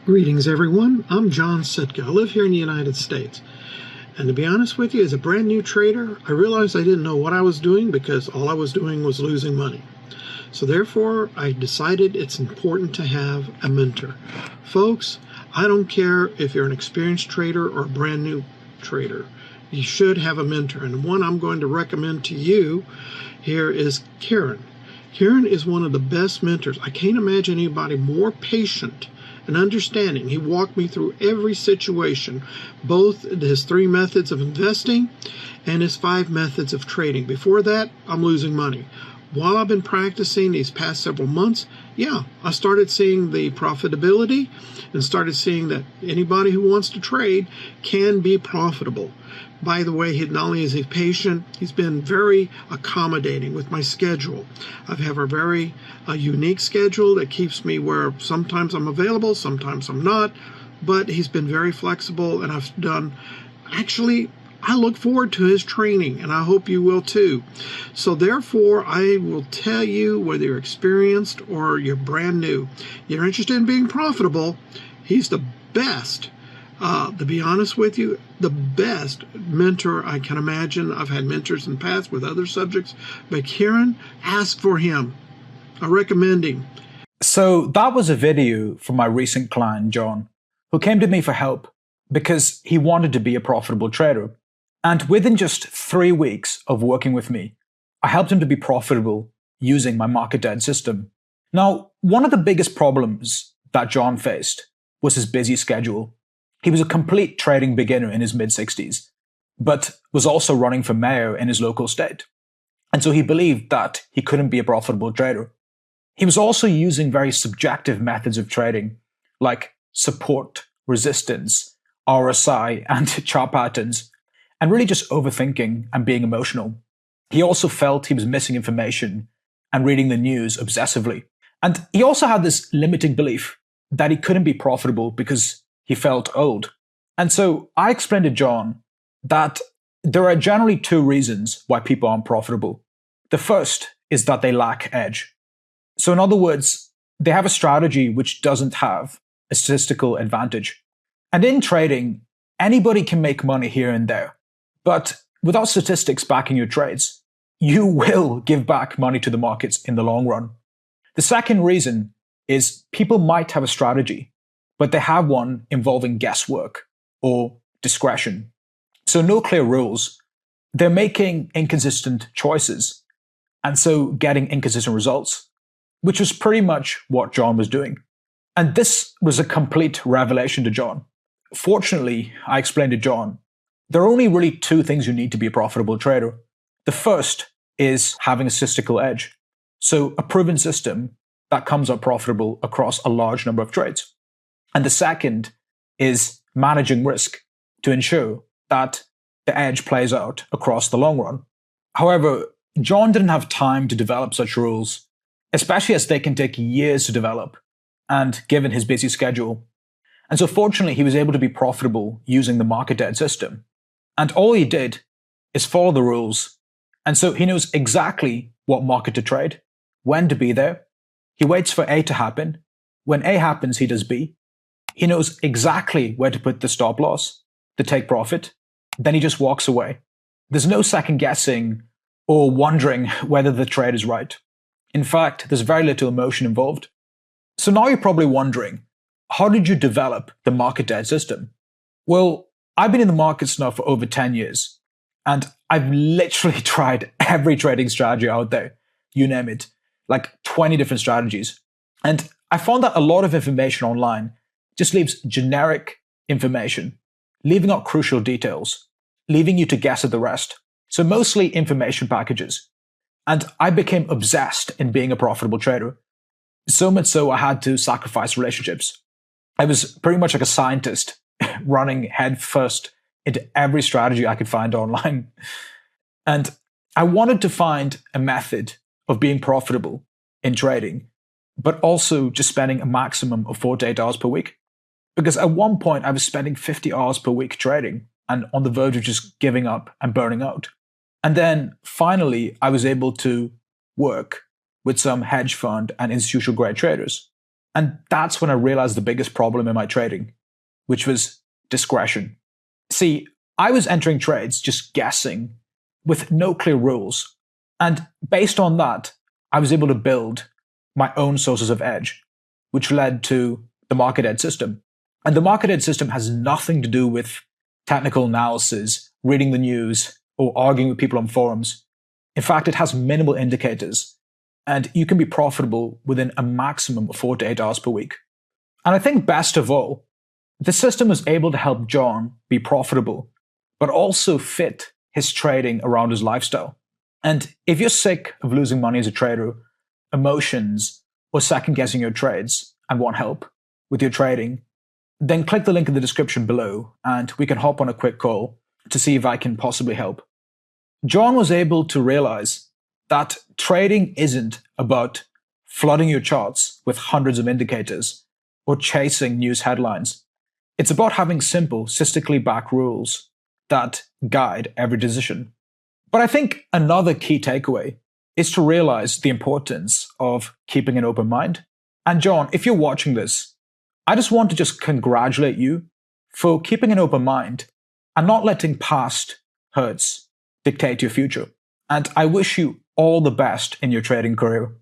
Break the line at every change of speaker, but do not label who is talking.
Greetings, everyone. I'm John Sitka. I live here in the United States. And to be honest with you, as a brand new trader, I realized I didn't know what I was doing because all I was doing was losing money. So therefore, I decided it's important to have a mentor. Folks, I don't care if you're an experienced trader or a brand new trader. You should have a mentor. And the one I'm going to recommend to you here is Karen. Karen is one of the best mentors. I can't imagine anybody more patient and understanding. He walked me through every situation, both his 3 methods of investing and his 5 methods of trading. Before that, I'm losing money. While I've been practicing these past several months, I started seeing the profitability and started seeing that anybody who wants to trade can be profitable. By the way, not only is he patient, he's been very accommodating with my schedule. I have a very unique schedule that keeps me where sometimes I'm available, sometimes I'm not, but he's been very flexible, and I look forward to his training, and I hope you will too. So therefore, I will tell you, whether you're experienced or you're brand new, you're interested in being profitable, he's the best. To be honest with you, the best mentor I can imagine. I've had mentors in the past with other subjects, but Kieran, ask for him. I recommend him.
So that was a video from my recent client, John, who came to me for help because he wanted to be a profitable trader. And within just 3 weeks of working with me, I helped him to be profitable using my market dead system. Now, one of the biggest problems that John faced was his busy schedule. He was a complete trading beginner in his mid-60s, but was also running for mayor in his local state. And so he believed that he couldn't be a profitable trader. He was also using very subjective methods of trading, like support, resistance, RSI, and chart patterns, and really just overthinking and being emotional. He also felt he was missing information and reading the news obsessively. And he also had this limiting belief that he couldn't be profitable because he felt old. And so I explained to John that there are generally 2 reasons why people aren't profitable. The first is that they lack edge. So in other words, they have a strategy which doesn't have a statistical advantage. And in trading, anybody can make money here and there. But without statistics backing your trades, you will give back money to the markets in the long run. The second reason is people might have a strategy, but they have one involving guesswork or discretion. So no clear rules. They're making inconsistent choices, and so getting inconsistent results, which was pretty much what John was doing. And this was a complete revelation to John. Fortunately, I explained to John, there are only really 2 things you need to be a profitable trader. The first is having a statistical edge. So a proven system that comes up profitable across a large number of trades. And the second is managing risk to ensure that the edge plays out across the long run. However, John didn't have time to develop such rules, especially as they can take years to develop, and given his busy schedule. And so fortunately, he was able to be profitable using the market dead system. And all he did is follow the rules. And so he knows exactly what market to trade, when to be there. He waits for A to happen. When A happens, he does B. He knows exactly where to put the stop loss to take profit. Then he just walks away. There's no second guessing or wondering whether the trade is right. In fact, there's very little emotion involved. So now you're probably wondering, how did you develop the market dead system? Well, I've been in the markets now for over 10 years, and I've literally tried every trading strategy out there, you name it, like 20 different strategies. And I found that a lot of information online just leaves generic information, leaving out crucial details, leaving you to guess at the rest. So mostly information packages. And I became obsessed in being a profitable trader. So much so I had to sacrifice relationships. I was pretty much like a scientist running headfirst into every strategy I could find online. And I wanted to find a method of being profitable in trading, but also just spending a maximum of 4 to 8 hours per week. Because at one point I was spending 50 hours per week trading and on the verge of just giving up and burning out. And then finally, I was able to work with some hedge fund and institutional grade traders. And that's when I realized the biggest problem in my trading, which was discretion. See, I was entering trades just guessing with no clear rules. And based on that, I was able to build my own sources of edge, which led to the market edge system. And the market edge system has nothing to do with technical analysis, reading the news, or arguing with people on forums. In fact, it has minimal indicators, and you can be profitable within a maximum of 4 to 8 hours per week. And I think best of all, the system was able to help John be profitable, but also fit his trading around his lifestyle. And if you're sick of losing money as a trader, emotions, or second guessing your trades and want help with your trading, then click the link in the description below and we can hop on a quick call to see if I can possibly help. John was able to realize that trading isn't about flooding your charts with hundreds of indicators or chasing news headlines. It's about having simple, statistically-backed rules that guide every decision. But I think another key takeaway is to realize the importance of keeping an open mind. And John, if you're watching this, I just want to just congratulate you for keeping an open mind and not letting past hurts dictate your future. And I wish you all the best in your trading career.